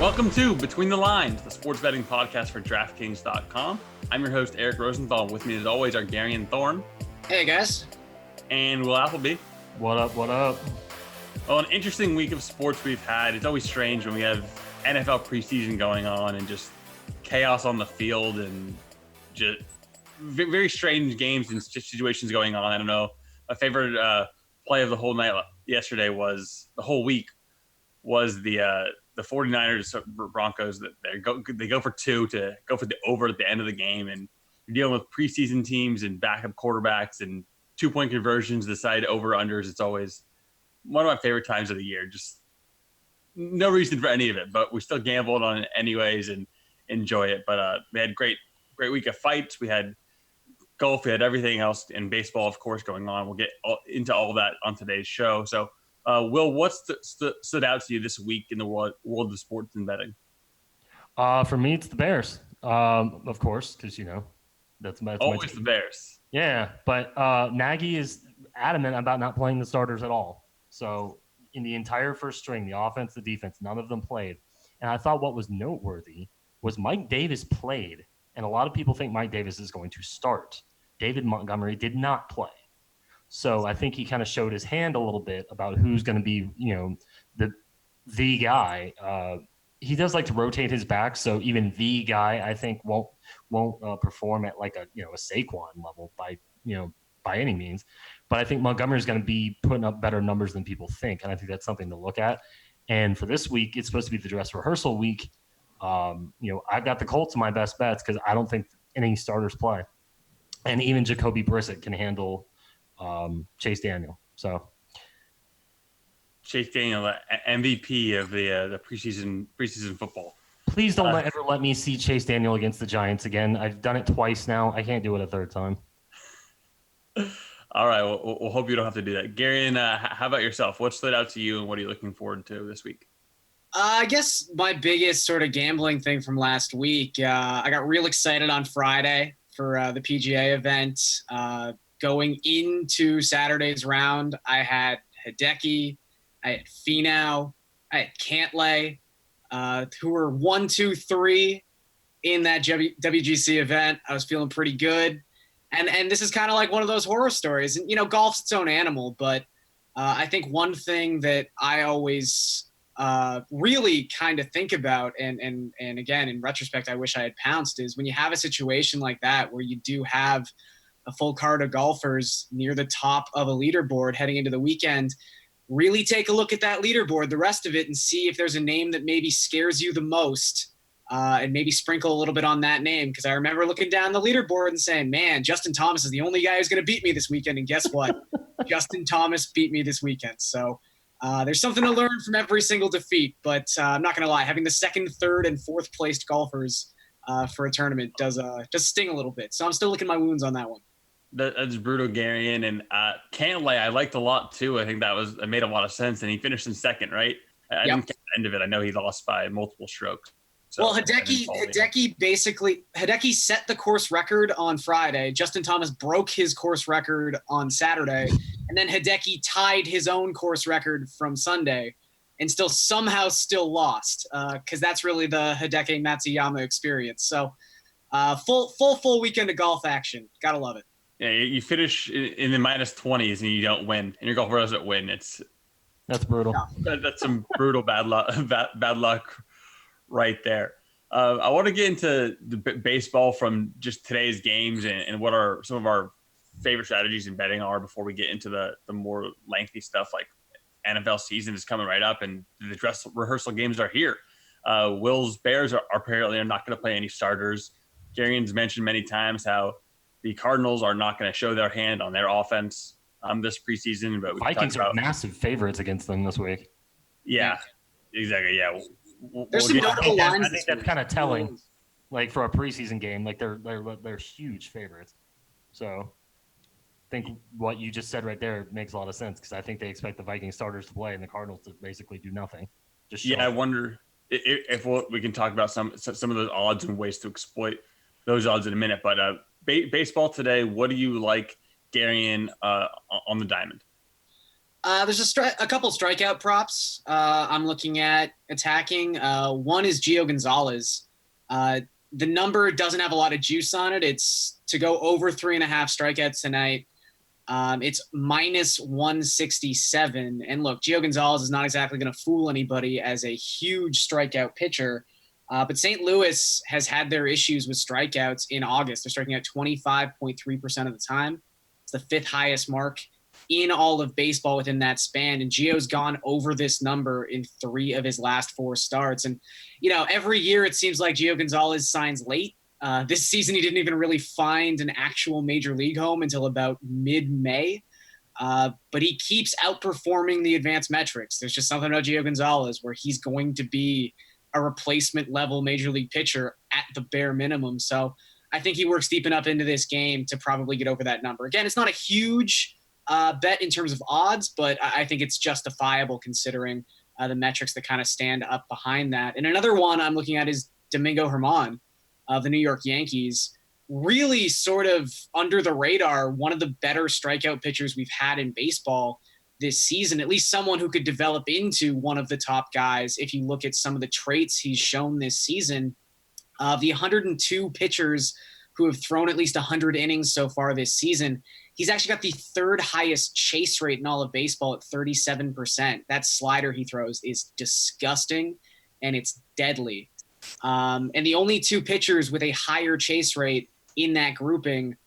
Welcome to Between the Lines, the sports betting podcast for DraftKings.com. I'm your host, Eric Rosenthal. With me, as always, are Garion Thorne. Hey, guys. And Will Appleby. What up, what up? Well, an interesting week of sports we've had. It's always strange when we have NFL preseason going on and just chaos on the field and just very strange games and situations going on. I don't know. My favorite play of the whole night yesterday was the 49ers Broncos, that they go for two to go for the over at the end of the game, and you're dealing with preseason teams and backup quarterbacks and 2-point conversions, decide over unders. It's always one of my favorite times of the year. Just no reason for any of it, but we still gambled on it anyways and enjoy it. But we had great week of fights. We had golf, we had everything else, and baseball, of course, going on. We'll get into all that on today's show. So Will, what stood out to you this week in the world of sports and betting? For me, it's the Bears, of course, because, that's always the Bears. Yeah, but Nagy is adamant about not playing the starters at all. So in the entire first string, the offense, the defense, none of them played. And I thought what was noteworthy was Mike Davis played, and a lot of people think Mike Davis is going to start. David Montgomery did not play. So I think he kind of showed his hand a little bit about who's going to be, the guy. He does like to rotate his back, so even the guy I think won't perform at like a Saquon level by any means. But I think Montgomery is going to be putting up better numbers than people think, and I think that's something to look at. And for this week, it's supposed to be the dress rehearsal week. I've got the Colts in my best bets because I don't think any starters play, and even Jacoby Brissett can handle Chase Daniel. So Chase Daniel, MVP of the preseason football. Please don't ever let me see Chase Daniel against the Giants again. I've done it twice now. I can't do it a third time. All right. We'll hope you don't have to do that. Garion, how about yourself? What stood out to you, and what are you looking forward to this week? I guess my biggest sort of gambling thing from last week, I got real excited on Friday for the PGA event. Going into Saturday's round, I had Hideki, I had Finau, I had Cantlay, who were 1, 2, 3 in that WGC event. I was feeling pretty good. And this is kind of like one of those horror stories. And, golf's its own animal, but I think one thing that I always really kind of think about, and again, in retrospect, I wish I had pounced, is when you have a situation like that where you do have a full card of golfers near the top of a leaderboard heading into the weekend, really take a look at that leaderboard, the rest of it, and see if there's a name that maybe scares you the most, and maybe sprinkle a little bit on that name. Because I remember looking down the leaderboard and saying, man, Justin Thomas is the only guy who's going to beat me this weekend. And guess what? Justin Thomas beat me this weekend. So there's something to learn from every single defeat. But I'm not going to lie, having the second, third, and fourth placed golfers for a tournament does sting a little bit. So I'm still licking my wounds on that one. That's brutal, Garion. And Cantlay, I liked a lot too. I think it made a lot of sense. And he finished in second, right? I didn't get the end of it. I know he lost by multiple strokes. So well, Hideki set the course record on Friday. Justin Thomas broke his course record on Saturday. And then Hideki tied his own course record from Sunday and somehow lost, because that's really the Hideki Matsuyama experience. So full weekend of golf action. Gotta love it. Yeah, you finish in the minus 20s and you don't win, and your golfer doesn't win. That's brutal. That's some brutal bad luck right there. I want to get into the baseball from just today's games and what are some of our favorite strategies in betting are before we get into the more lengthy stuff. Like NFL season is coming right up, and the dress rehearsal games are here. Will's Bears are apparently not going to play any starters. Garion's mentioned many times how the Cardinals are not going to show their hand on their offense this preseason. But Vikings are massive favorites against them this week. Yeah, exactly. Yeah, there's some notable lines. I think that's kind of telling. Like for a preseason game, like they're huge favorites. So I think what you just said right there makes a lot of sense, because I think they expect the Viking starters to play and the Cardinals to basically do nothing. I wonder if we can talk about some of those odds and ways to exploit those odds in a minute. But baseball today, what do you like, Garion, on the diamond? There's a couple strikeout props I'm looking at attacking. One is Gio Gonzalez. The number doesn't have a lot of juice on it. It's to go over 3.5 strikeouts tonight. It's minus 167. And look, Gio Gonzalez is not exactly going to fool anybody as a huge strikeout pitcher. But St. Louis has had their issues with strikeouts in August. They're striking out 25.3% of the time. It's the 5th highest mark in all of baseball within that span. And Gio's gone over this number in 3 of his last 4 starts. And, every year it seems like Gio Gonzalez signs late. This season, he didn't even really find an actual major league home until about mid-May. But he keeps outperforming the advanced metrics. There's just something about Gio Gonzalez where he's going to be a replacement level major league pitcher at the bare minimum. So I think he works deep enough into this game to probably get over that number. Again, it's not a huge bet in terms of odds, but I think it's justifiable considering the metrics that kind of stand up behind that. And another one I'm looking at is Domingo Germán of the New York Yankees. Really sort of under the radar, one of the better strikeout pitchers we've had in baseball this season, at least someone who could develop into one of the top guys. If you look at some of the traits he's shown this season, the 102 pitchers who have thrown at least 100 innings so far this season, he's actually got the 3rd highest chase rate in all of baseball at 37%. That slider he throws is disgusting and it's deadly. And the only 2 pitchers with a higher chase rate in that grouping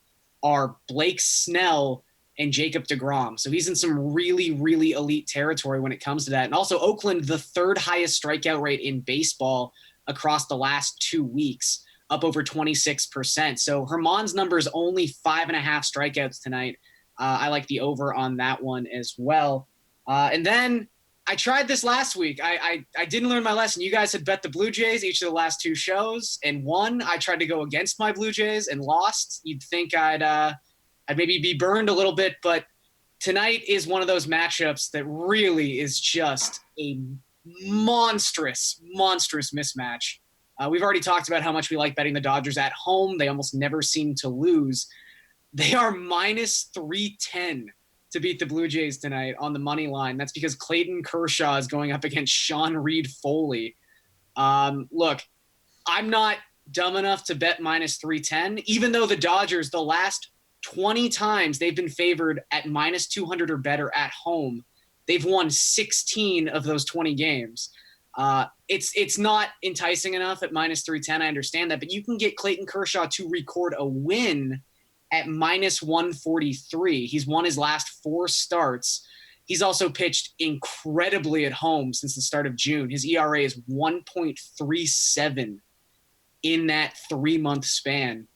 are Blake Snell and Jacob deGrom. So he's in some really, really elite territory when it comes to that. And also Oakland, the 3rd highest strikeout rate in baseball across the last 2 weeks, up over 26%. So Germán's number is only 5.5 strikeouts tonight. I like the over on that one as well. And then I tried this last week. I didn't learn my lesson. You guys had bet the Blue Jays each of the last 2 shows and won. I tried to go against my Blue Jays and lost. You'd think I'd maybe be burned a little bit, but tonight is one of those matchups that really is just a monstrous mismatch. We've already talked about how much we like betting the Dodgers at home. They almost never seem to lose. They are minus 310 to beat the Blue Jays tonight on the money line. That's because Clayton Kershaw is going up against Sean Reed-Foley. Look, I'm not dumb enough to bet minus 310, even though the Dodgers, the last 20 times they've been favored at minus 200 or better at home, they've won 16 of those 20 games. It's not enticing enough at minus 310. I understand that, but you can get Clayton Kershaw to record a win at minus 143. He's won his last 4 starts. He's also pitched incredibly at home since the start of June. His ERA is 1.37 in that 3-month span.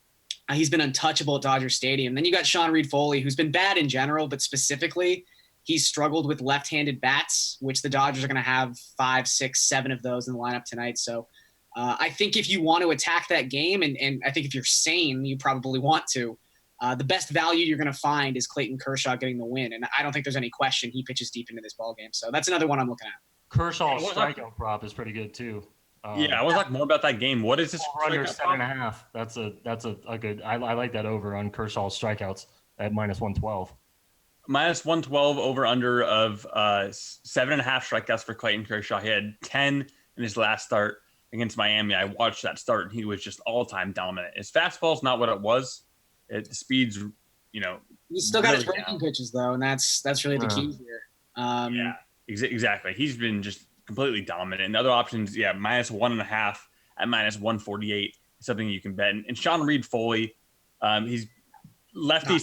He's been untouchable at Dodger Stadium. Then you got Sean Reed-Foley, who's been bad in general, but specifically he's struggled with left-handed bats, which the Dodgers are going to have 5, 6, 7 of those in the lineup tonight. So I think if you want to attack that game, and I think if you're sane, you probably want to, the best value you're going to find is Clayton Kershaw getting the win. And I don't think there's any question he pitches deep into this ballgame. So that's another one I'm looking at. Kershaw's strikeout prop is pretty good too. I want to talk more about that game. What is this? Over under 7.5. That's a good. I like that over on Kershaw's strikeouts at minus 112. Minus 112 over under of 7.5 strikeouts for Clayton Kershaw. He had 10 in his last start against Miami. I watched that start and he was just all-time dominant. His fastball's not what it was. The speed's, he's still got his breaking pitches though, and that's really the key here. Exactly. He's been just completely dominant. And other options, minus 1.5 at minus 148 is something you can bet. And Sean Reed-Foley, lefties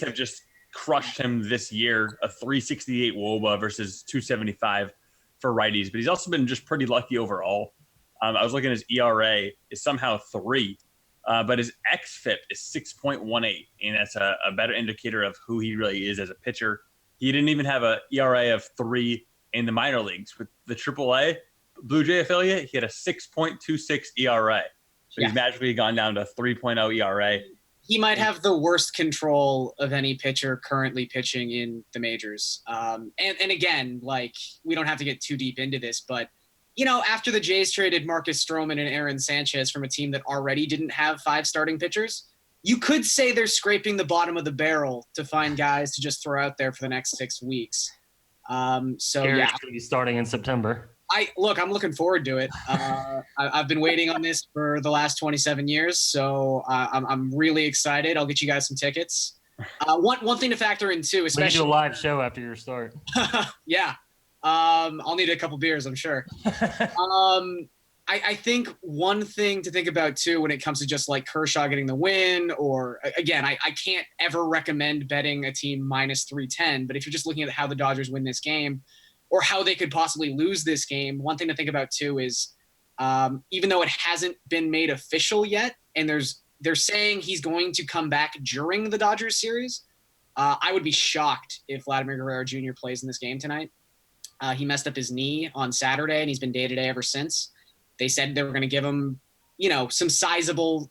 have just crushed him this year, a 368 WOBA versus 275 for righties. But he's also been just pretty lucky overall. I was looking at his ERA is somehow 3, but his xFIP is 6.18, and that's a better indicator of who he really is as a pitcher. He didn't even have a ERA of 3 in the minor leagues. With the AAA Blue Jay affiliate, he had a 6.26 ERA. So he's magically gone down to 3.0 ERA. He might have the worst control of any pitcher currently pitching in the majors. And again, we don't have to get too deep into this, but, after the Jays traded Marcus Stroman and Aaron Sanchez from a team that already didn't have 5 starting pitchers, you could say they're scraping the bottom of the barrel to find guys to just throw out there for the next 6 weeks. So Gary's yeah, going to be starting in September. I'm looking forward to it. I've been waiting on this for the last 27 years, so I'm really excited. I'll get you guys some tickets. One thing to factor in too, We can especially do a live show after your start. yeah. I'll need a couple beers, I'm sure. I think one thing to think about too when it comes to just like Kershaw getting the win, or again, I can't ever recommend betting a team minus 310, but if you're just looking at how the Dodgers win this game or how they could possibly lose this game, one thing to think about too is even though it hasn't been made official yet, and they're saying he's going to come back during the Dodgers series, I would be shocked if Vladimir Guerrero Jr. plays in this game tonight. He messed up his knee on Saturday, and he's been day-to-day ever since. They said they were going to give him, some sizable,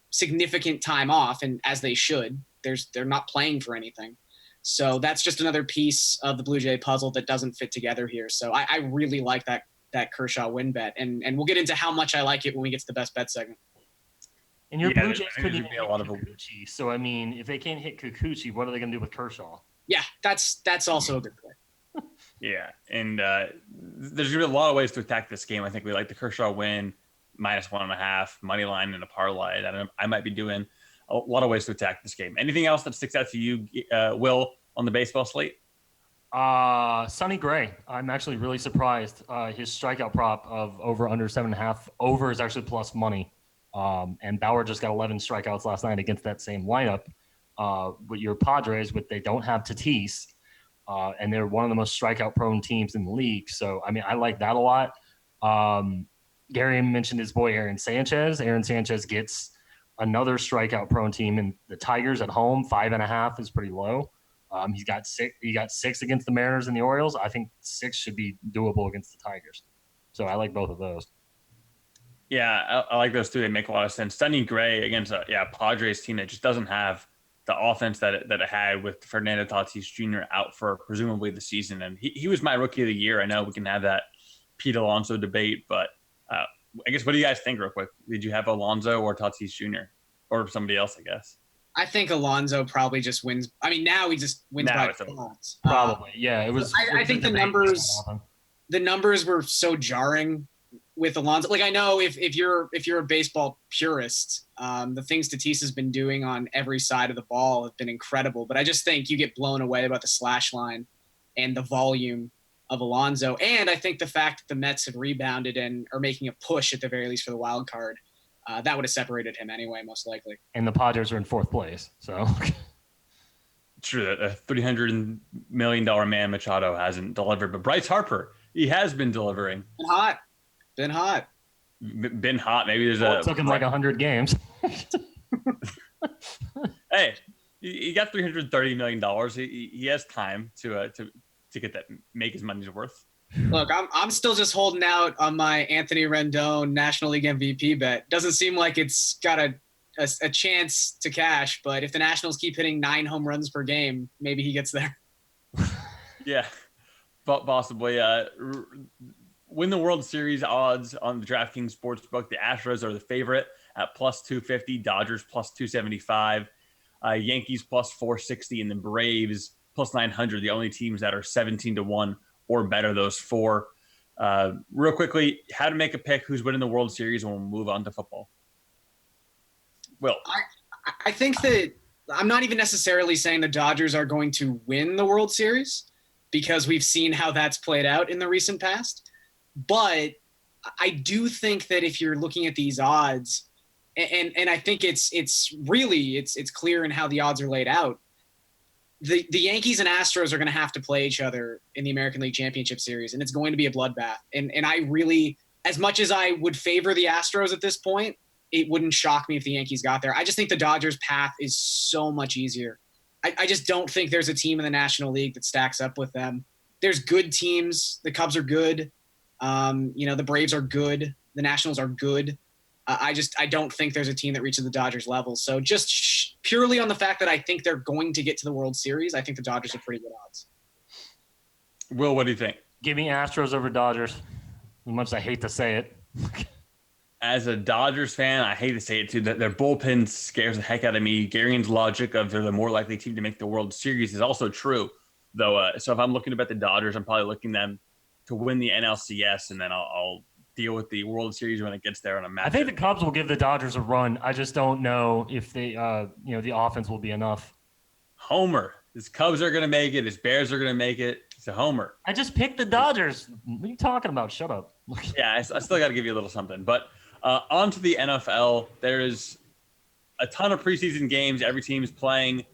significant time off, and as they should. They're not playing for anything. So that's just another piece of the Blue Jay puzzle that doesn't fit together here. So I really like that Kershaw win bet, and we'll get into how much I like it when we get to the best bet segment. And your Blue Jays couldn't even be hit a lot of Kikuchi. So, I mean, if they can't hit Kikuchi, what are they going to do with Kershaw? Yeah, that's also a good play. Yeah, and there's gonna be a lot of ways to attack this game. I think we like the Kershaw win, -1.5 money line and a parlay. I might be doing a lot of ways to attack this game. Anything else that sticks out to you, Will, on the baseball slate? Sonny Gray. I'm actually really surprised. His strikeout prop of over under 7.5 over is actually plus money. And Bauer just got 11 strikeouts last night against that same lineup. With your Padres, they don't have Tatis. And they're one of the most strikeout-prone teams in the league. So, I mean, I like that a lot. Garion mentioned his boy Aaron Sanchez. Aaron Sanchez gets another strikeout-prone team, and the Tigers at home, 5.5 is pretty low. He got 6 against the Mariners and the Orioles. I think 6 should be doable against the Tigers. So I like both of those. Yeah, I like those two. They make a lot of sense. Sonny Gray against a Padres team that just doesn't have the offense that it had with Fernando Tatis Jr. out for presumably the season. And he was my rookie of the year. I know we can have that Pete Alonso debate, but I guess what do you guys think real quick? Did you have Alonso or Tatis Jr. or somebody else, I guess? I think Alonso probably just wins. I mean, now he just wins by points. Probably. Yeah, it was. I think the numbers were so jarring with Alonso. Like, I know if you're a baseball purist, the things Tatis has been doing on every side of the ball have been incredible. But I just think you get blown away about the slash line and the volume of Alonso. And I think the fact that the Mets have rebounded and are making a push at the very least for the wild card, that would have separated him anyway, most likely. And the Padres are in 4th place, so. True, that a $300 million man Machado hasn't delivered, but Bryce Harper, he has been delivering. Been hot. Maybe there's it took him like 100 games. Hey, he got $330 million. He has time to get that, make his money's worth. Look, I'm still just holding out on my Anthony Rendon National League MVP bet. Doesn't seem like it's got a chance to cash, but if the Nationals keep hitting 9 home runs per game, maybe he gets there. Yeah, but possibly. Win the World Series odds on the DraftKings Sportsbook. The Astros are the favorite at plus 250, Dodgers plus 275, Yankees plus 460, and the Braves plus 900. The only teams that are 17-1 or better, those 4. Real quickly, how to make a pick, who's winning the World Series, and we'll move on to football. Will. I think that I'm not even necessarily saying the Dodgers are going to win the World Series because we've seen how that's played out in the recent past. But I do think that if you're looking at these odds, and I think it's clear in how the odds are laid out, the Yankees and Astros are going to have to play each other in the American League Championship Series, and it's going to be a bloodbath. And I really, as much as I would favor the Astros at this point, it wouldn't shock me if the Yankees got there. I just think the Dodgers' path is so much easier. I just don't think there's a team in the National League that stacks up with them. There's good teams. The Cubs are good. The Braves are good. The Nationals are good. I don't think there's a team that reaches the Dodgers level. So just purely on the fact that I think they're going to get to the World Series, I think the Dodgers are pretty good odds. Will, what do you think? Give me Astros over Dodgers. As much as I hate to say it. As a Dodgers fan, I hate to say it too, that their bullpen scares the heck out of me. Garion's logic of they're the more likely team to make the World Series is also true. though. So if I'm looking to bet the Dodgers, I'm probably looking them to win the NLCS, and then I'll deal with the World Series when it gets there on a match. I think the Cubs will give the Dodgers a run. I just don't know if they, the offense will be enough. Homer. His Cubs are going to make it. His Bears are going to make it. It's a homer. I just picked the Dodgers. What are you talking about? Shut up. Yeah, I still got to give you a little something. But on to the NFL. There is a ton of preseason games. Every team is playing.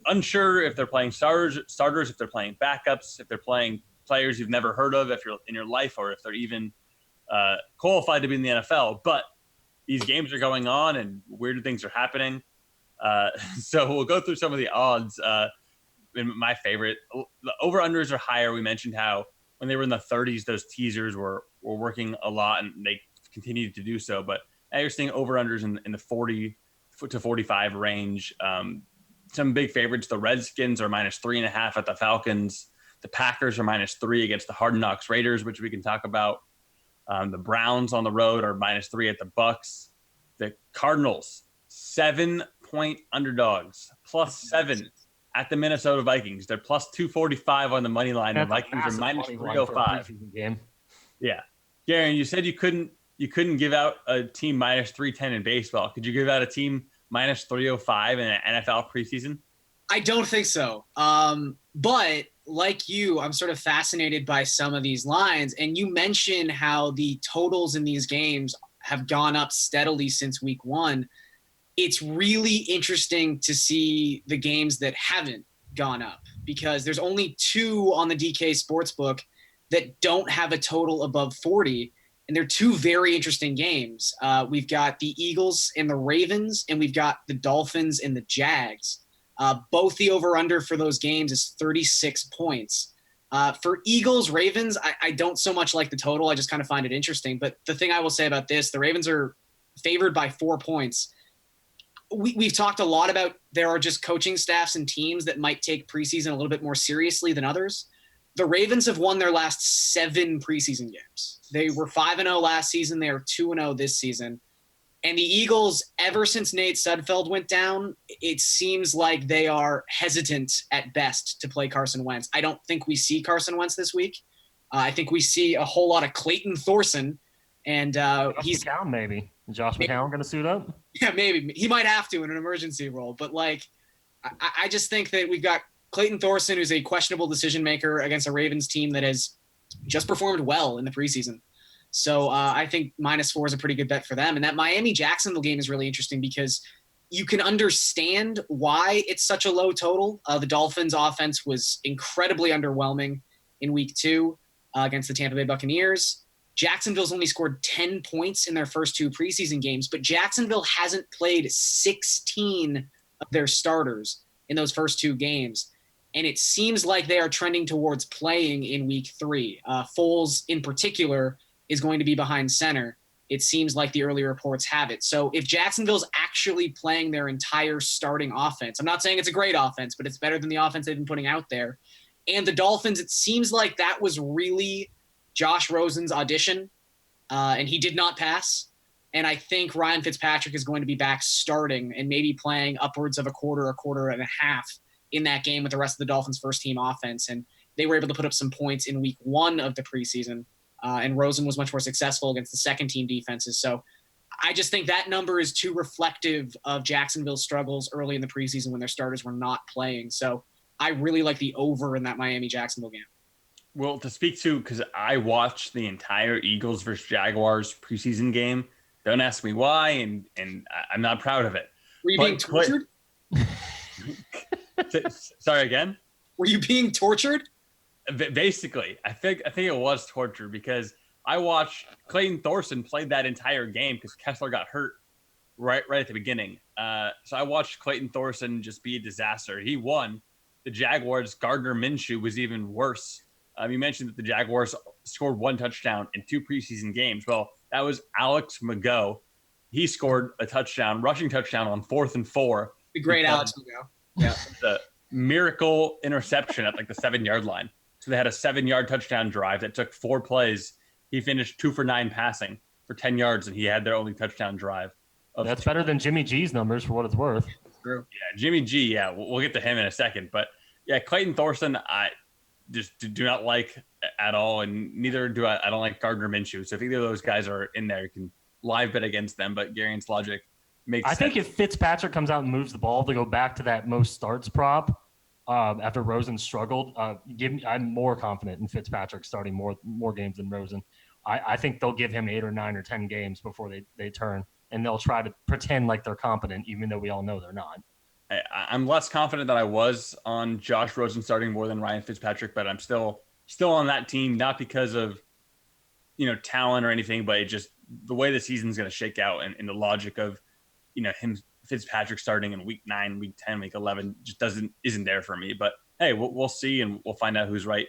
Unsure if they're playing starters, if they're playing backups, if they're playing players you've never heard of, if you're in your life, or if they're even qualified to be in the NFL. But these games are going on, and weird things are happening. So we'll go through some of the odds. My favorite, the over-unders are higher. We mentioned how when they were in the 30s, those teasers were working a lot, and they continued to do so. But now you're seeing over-unders in the 40 to 45 range. Some big favorites. The Redskins are -3.5 at the Falcons. The Packers are -3 against the Hard Knocks Raiders, which we can talk about. The Browns on the road are -3 at the Bucks. The Cardinals, 7-point underdogs, +7 at the Minnesota Vikings. They're +245 on the money line. The Vikings are -305. Yeah. Garion, you said you couldn't give out a team -310 in baseball. Could you give out a team -305 in an NFL preseason? I don't think so. But like you, I'm sort of fascinated by some of these lines. And you mentioned how the totals in these games have gone up steadily since week 1. It's really interesting to see the games that haven't gone up, because there's only 2 on the DK Sportsbook that don't have a total above 40. And they're 2 very interesting games. We've got the Eagles and the Ravens, and we've got the Dolphins and the Jags. Both the over-under for those games is 36 points. For Eagles, Ravens, I don't so much like the total. I just kind of find it interesting. But the thing I will say about this, the Ravens are favored by 4 points. We've talked a lot about there are just coaching staffs and teams that might take preseason a little bit more seriously than others. The Ravens have won their last 7 preseason games. They were 5-0 last season. They are 2-0 this season. And the Eagles, ever since Nate Sudfeld went down, it seems like they are hesitant at best to play Carson Wentz. I don't think we see Carson Wentz this week. I think we see a whole lot of Clayton Thorson. And he's McCown, maybe. Is Josh McCown going to suit up? Yeah, maybe. He might have to in an emergency role. But, I just think that we've got Clayton Thorson, who's a questionable decision maker against a Ravens team that has just performed well in the preseason. So I think -4 is a pretty good bet for them. And that Miami-Jacksonville game is really interesting because you can understand why it's such a low total. The Dolphins' offense was incredibly underwhelming in week 2 against the Tampa Bay Buccaneers. Jacksonville's only scored 10 points in their first 2 preseason games, but Jacksonville hasn't played 16 of their starters in those first 2 games. And it seems like they are trending towards playing in week 3. Foles, in particular, is going to be behind center. It seems like the early reports have it. So if Jacksonville's actually playing their entire starting offense, I'm not saying it's a great offense, but it's better than the offense they've been putting out there. And the Dolphins, it seems like that was really Josh Rosen's audition, and he did not pass. And I think Ryan Fitzpatrick is going to be back starting and maybe playing upwards of a quarter and a half in that game with the rest of the Dolphins' first-team offense. And they were able to put up some points in week 1 of the preseason. And Rosen was much more successful against the second-team defenses. So I just think that number is too reflective of Jacksonville's struggles early in the preseason when their starters were not playing. So I really like the over in that Miami-Jacksonville game. Well, to speak to, because I watched the entire Eagles versus Jaguars preseason game. Don't ask me why, and I'm not proud of it. Were you being tortured? Sorry, again? Were you being tortured? Basically, I think it was torture because I watched Clayton Thorson played that entire game because Kessler got hurt right at the beginning. So I watched Clayton Thorson just be a disaster. He won. The Jaguars' Gardner Minshew was even worse. You mentioned that the Jaguars scored 1 touchdown in 2 preseason games. Well, that was Alex Mago. He scored a rushing touchdown on 4th and 4. The great Alex Mago. Yeah. The miracle interception at the 7-yard line. So they had a 7-yard touchdown drive that took 4 plays. He finished 2 for 9 passing for 10 yards, and he had their only touchdown drive. That's better than Jimmy G's numbers for what it's worth. True. Yeah, Jimmy G. Yeah, we'll get to him in a second. But Yeah, Clayton Thorson, I just do not like at all, and neither do I. I don't like Gardner Minshew. So if either of those guys are in there, you can live bet against them. But Garion's logic makes I sense. think if Fitzpatrick comes out and moves the ball to go back to that most starts prop after Rosen struggled, I'm more confident in Fitzpatrick starting more games than Rosen. I think they'll give him 8 or 9 or 10 games before they turn, and they'll try to pretend like they're competent, even though we all know they're not. I'm less confident than I was on Josh Rosen starting more than Ryan Fitzpatrick, but I'm still on that team, not because of talent or anything, but it just the way the season's going to shake out and the logic of him Fitzpatrick starting in week 9, week 10, week 11 just isn't there for me. But hey, we'll see, and we'll find out who's right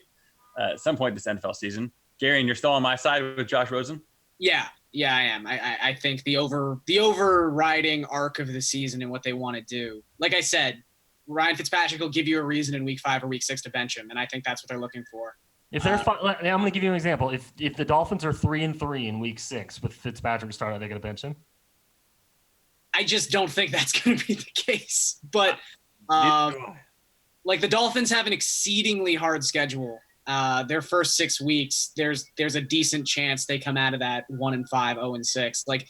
at some point this NFL season. Garion, you're still on my side with Josh Rosen? Yeah, I am. I think the overriding arc of the season and what they want to do. Like I said, Ryan Fitzpatrick will give you a reason in week 5 or week 6 to bench him, and I think that's what they're looking for. If they're, I'm going to give you an example. If the Dolphins are 3-3 in week 6 with Fitzpatrick starting, are they going to bench him? I just don't think that's going to be the case. But like the Dolphins have an exceedingly hard schedule. Their first 6 weeks, there's a decent chance they come out of that 1-5, 0-6. Like,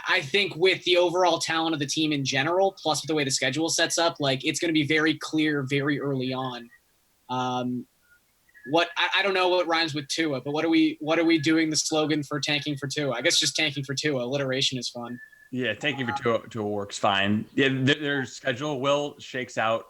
I think with the overall talent of the team in general, plus with the way the schedule sets up, like it's going to be very clear very early on. I don't know what rhymes with Tua, but what are we doing the slogan for tanking for Tua? I guess just tanking for Tua. Alliteration is fun. Yeah, tanking for Tua works fine. Yeah, their schedule shakes out.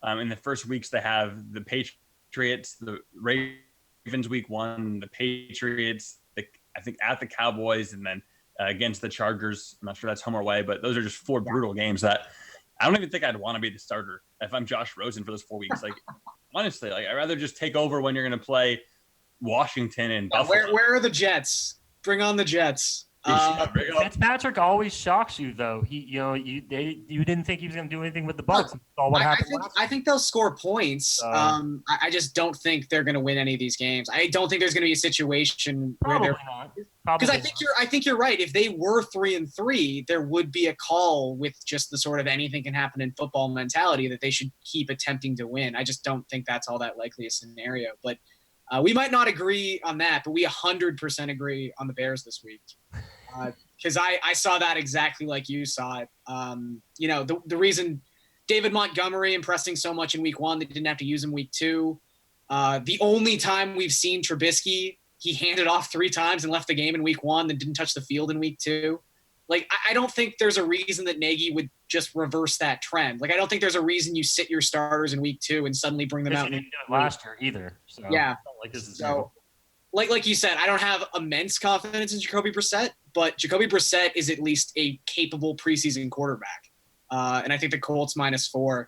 In the first weeks, they have the Patriots, the Ravens week 1, the Patriots, I think at the Cowboys, and then against the Chargers. I'm not sure that's home or away, but those are just 4 brutal games that I don't even think I'd want to be the starter if I'm Josh Rosen for those 4 weeks. Like, honestly, like I'd rather just take over when you're going to play Washington and Buffalo. Where are the Jets? Bring on the Jets. Fitzpatrick always shocks you, though. You didn't think he was going to do anything with the Bucs. I think they'll score points. I just don't think they're going to win any of these games. I don't think there's going to be a situation where they're not. Because I think you're right. If they were 3-3, there would be a call with just the sort of anything can happen in football mentality that they should keep attempting to win. I just don't think that's all that likely a scenario. But we might not agree on that, but we 100% agree on the Bears this week. Because I saw that exactly like you saw it. The reason David Montgomery impressing so much in week 1, they didn't have to use him week 2. The only time we've seen Trubisky, he handed off 3 times and left the game in week 1, then didn't touch the field in week 2. Like, I don't think there's a reason that Nagy would just reverse that trend. Like, I don't think there's a reason you sit your starters in week 2 and suddenly bring them out. He didn't do it last year either. So yeah. Like this is so, like you said, I don't have immense confidence in Jacoby Brissett, but Jacoby Brissett is at least a capable preseason quarterback. And I think the Colts -4.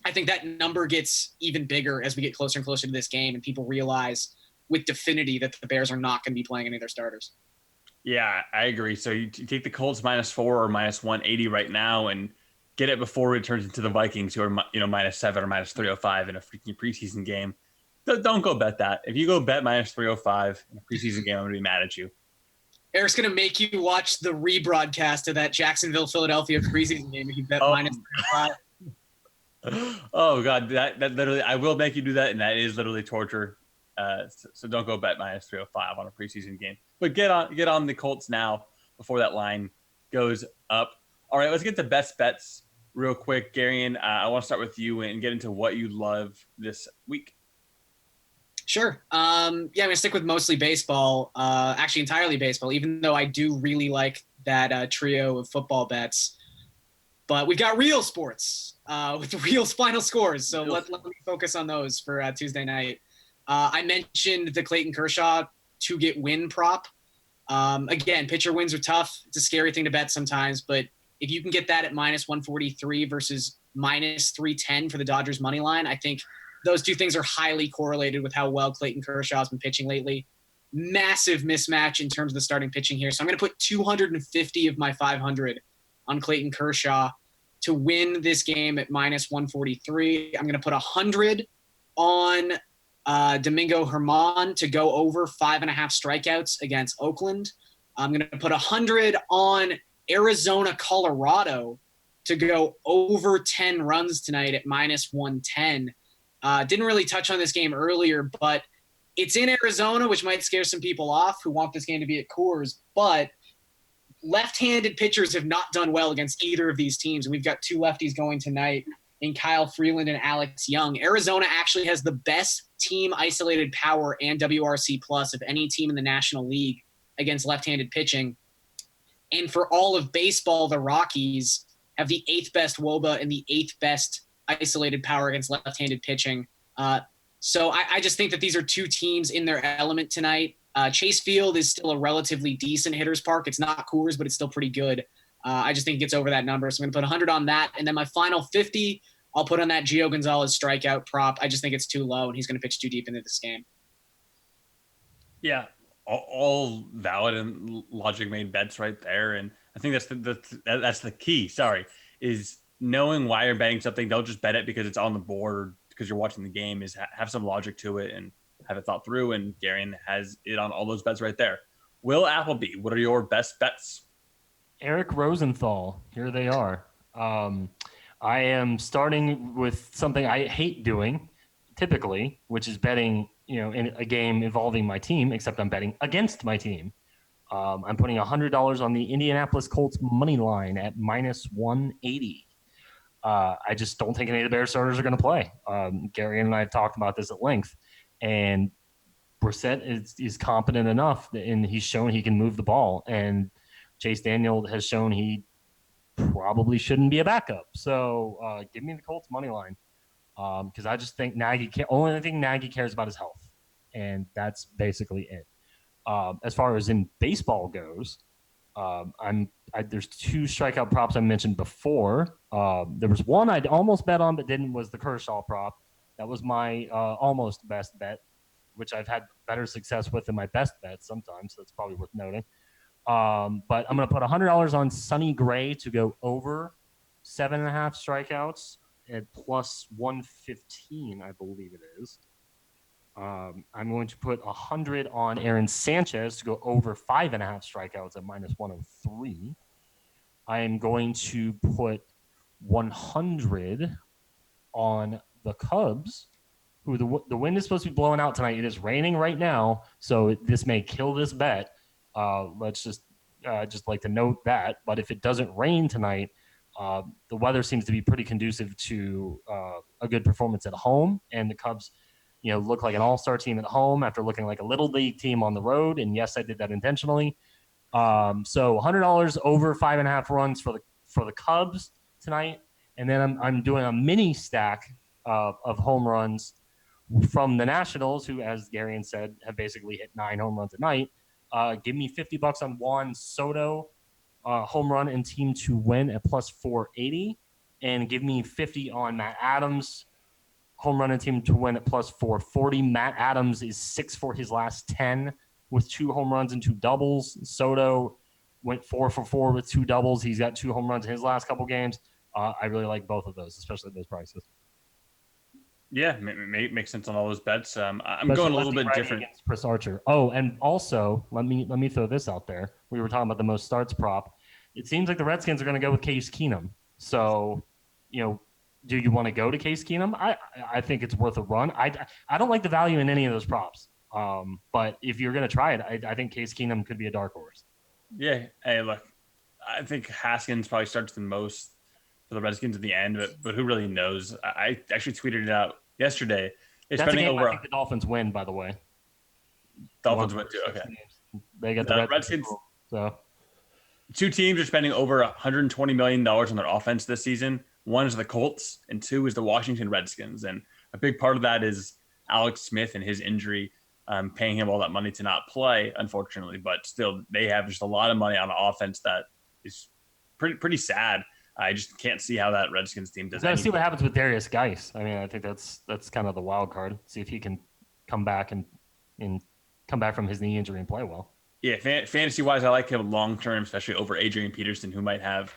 I think that number gets even bigger as we get closer and closer to this game and people realize with definity that the Bears are not going to be playing any of their starters. Yeah, I agree. So you take the Colts -4 or -180 right now and get it before it turns into the Vikings, who are -7 or -305 in a freaking preseason game. Don't go bet that. If you go bet -305 in a preseason game, I'm going to be mad at you. Eric's going to make you watch the rebroadcast of that Jacksonville-Philadelphia preseason game if you bet -305. Oh, God. That literally, I will make you do that, and that is literally torture. So don't go bet -305 on a preseason game. But get on the Colts now before that line goes up. All right, let's get to best bets real quick. Garion, I want to start with you and get into what you love this week. Sure. I'm going to stick with mostly baseball, actually entirely baseball, even though I do really like that trio of football bets. But we've got real sports with real final scores. So let me focus on those for Tuesday night. I mentioned the Clayton Kershaw to get win prop. Again, pitcher wins are tough. It's a scary thing to bet sometimes, but if you can get that at -143 versus -310 for the Dodgers money line, I think those two things are highly correlated with how well Clayton Kershaw has been pitching lately. Massive mismatch in terms of the starting pitching here. So I'm going to put 250 of my 500 on Clayton Kershaw to win this game at -143. I'm going to put 100 on Domingo Germán to go over 5.5 strikeouts against Oakland. I'm going to put 100 on Arizona, Colorado to go over 10 runs tonight at -110. Didn't really touch on this game earlier, but it's in Arizona, which might scare some people off who want this game to be at Coors. But left-handed pitchers have not done well against either of these teams. And we've got two lefties going tonight in Kyle Freeland and Alex Young. Arizona actually has the best team isolated power and WRC plus of any team in the National League against left-handed pitching. And for all of baseball, the Rockies have the 8th best WOBA and the 8th best isolated power against left-handed pitching. So I just think that these are two teams in their element tonight. Chase Field is still a relatively decent hitter's park. It's not Coors, but it's still pretty good. I just think it gets over that number. So I'm going to put 100 on that. And then my final 50, I'll put on that Gio Gonzalez strikeout prop. I just think it's too low, and he's going to pitch too deep into this game. Yeah, all valid and logic made bets right there. And I think that's the key, is knowing why you're betting something. Don't just bet it because it's on the board because you're watching the game. Is have some logic to it and have it thought through. And Garion has it on all those bets right there. Will Appleby, what are your best bets? Eric Rosenthal, here they are. I am starting with something I hate doing typically, which is betting, in a game involving my team, except I'm betting against my team. I'm putting $100 on the Indianapolis Colts money line at -180. I just don't think any of the Bears starters are going to play. Gary and I have talked about this at length, and Brissett is competent enough, and he's shown he can move the ball. And Chase Daniel has shown he probably shouldn't be a backup. So give me the Colts money line because I just think only thing Nagy cares about is health, and that's basically it. As far as in baseball goes, there's two strikeout props I mentioned before. There was one I'd almost bet on but didn't, was the Kershaw prop. That was my almost best bet, which I've had better success with than my best bet sometimes, so that's probably worth noting. But I'm going to put $100 on Sonny Gray to go over 7.5 strikeouts at +115, I believe it is. I'm going to put 100 on Aaron Sanchez to go over 5.5 strikeouts at -103. I am going to put 100 on the Cubs, who the wind is supposed to be blowing out tonight. It is raining right now, so this may kill this bet. Let's just like to note that. But if it doesn't rain tonight, the weather seems to be pretty conducive to a good performance at home, and the Cubs, look like an all-star team at home after looking like a little league team on the road. And yes, I did that intentionally. So $100 over 5.5 runs for the Cubs tonight, and then I'm doing a mini stack of home runs from the Nationals, who, as Garion said, have basically hit 9 home runs a night. Give me $50 on Juan Soto, home run and team to win at +480, and give me 50 on Matt Adams, home run and team to win at +440. Matt Adams is 6 for his last 10 with 2 home runs and 2 doubles. Soto went 4 for 4 with 2 doubles. He's got 2 home runs in his last couple games. I really like both of those, especially at those prices. Yeah, makes sense on all those bets. I'm going a little bit different against Chris Archer. Oh, and also let me throw this out there. We were talking about the most starts prop. It seems like the Redskins are going to go with Case Keenum. So, do you want to go to Case Keenum? I think it's worth a run. I don't like the value in any of those props. But if you're going to try it, I think Case Keenum could be a dark horse. Yeah. Hey, look, I think Haskins probably starts the most for the Redskins at the end, but who really knows? I actually tweeted it out yesterday. That's a game I think the Dolphins win, by the way. Dolphins win too. Okay. They got the Redskins. So 2 teams are spending over $120 million on their offense this season. 1 is the Colts, and 2 is the Washington Redskins. And a big part of that is Alex Smith and his injury, paying him all that money to not play, unfortunately. But still, they have just a lot of money on an offense that is pretty sad. I just can't see how that Redskins team does. Got to see what happens with Darius Geis. I mean, I think that's kind of the wild card. See if he can come back and come back from his knee injury and play well. Yeah, fantasy wise, I like him long term, especially over Adrian Peterson, who might have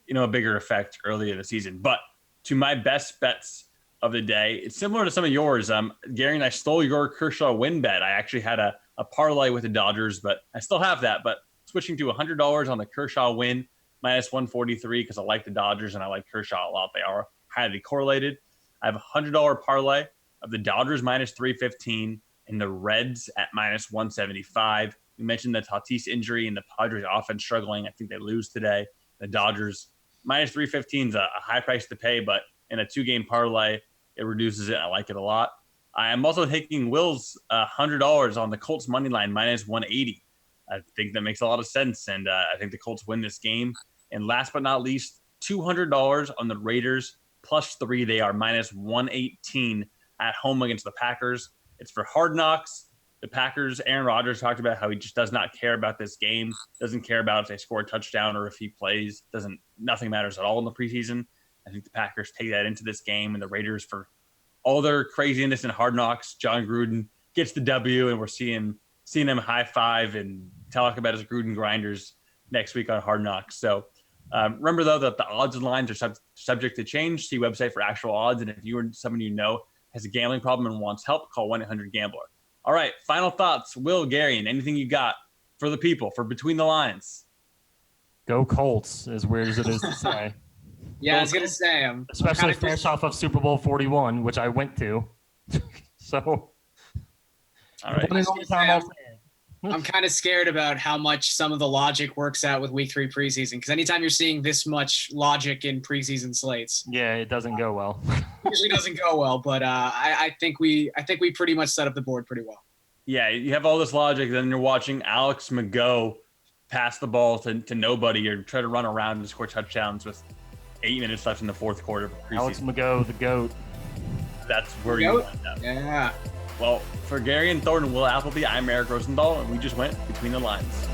a bigger effect early in the season. But to my best bets of the day, it's similar to some of yours. Gary and I stole your Kershaw win bet. I actually had a parlay with the Dodgers, but I still have that. But switching to $100 on the Kershaw win, -143, because I like the Dodgers and I like Kershaw a lot. They are highly correlated. I have a $100 parlay of the Dodgers minus 315 and the Reds at minus 175. We mentioned the Tatis injury and the Padres offense struggling. I think they lose today. The Dodgers minus 315 is a high price to pay, but in a 2-game parlay, it reduces it. I like it a lot. I am also taking Will's $100 on the Colts money line minus 180. I think that makes a lot of sense, and I think the Colts win this game. And last but not least, $200 on the Raiders plus 3. They are minus 118 at home against the Packers. It's for Hard Knocks. The Packers, Aaron Rodgers talked about how he just does not care about this game, doesn't care about if they score a touchdown or if he plays. Nothing matters at all in the preseason. I think the Packers take that into this game, and the Raiders, for all their craziness and Hard Knocks, John Gruden gets the W, and we're seeing him high five and talk about his Gruden grinders next week on Hard Knocks. So remember, though, that the odds and lines are subject to change. See website for actual odds. And if you or someone you know has a gambling problem and wants help, call 1-800-GAMBLER. All right, final thoughts. Will, Garion, anything you got for the people, for Between the Lines? Go Colts, as weird as it is to say. Yeah, I was going to say. Especially fresh off of Super Bowl 41, which I went to. So, all right. I'm kind of scared about how much some of the logic works out with Week 3 preseason, because anytime you're seeing this much logic in preseason slates, yeah, it doesn't go well. Usually doesn't go well, but I think we pretty much set up the board pretty well. Yeah, you have all this logic, then you're watching Alex McGo pass the ball to nobody or try to run around and score touchdowns with 8 minutes left in the fourth quarter of preseason. Alex McGo, the GOAT. That's where you wind up. Yeah. Well, for Garion Thornton and Will Appleby, I'm Eric Rosendahl, and we just went Between the Lines.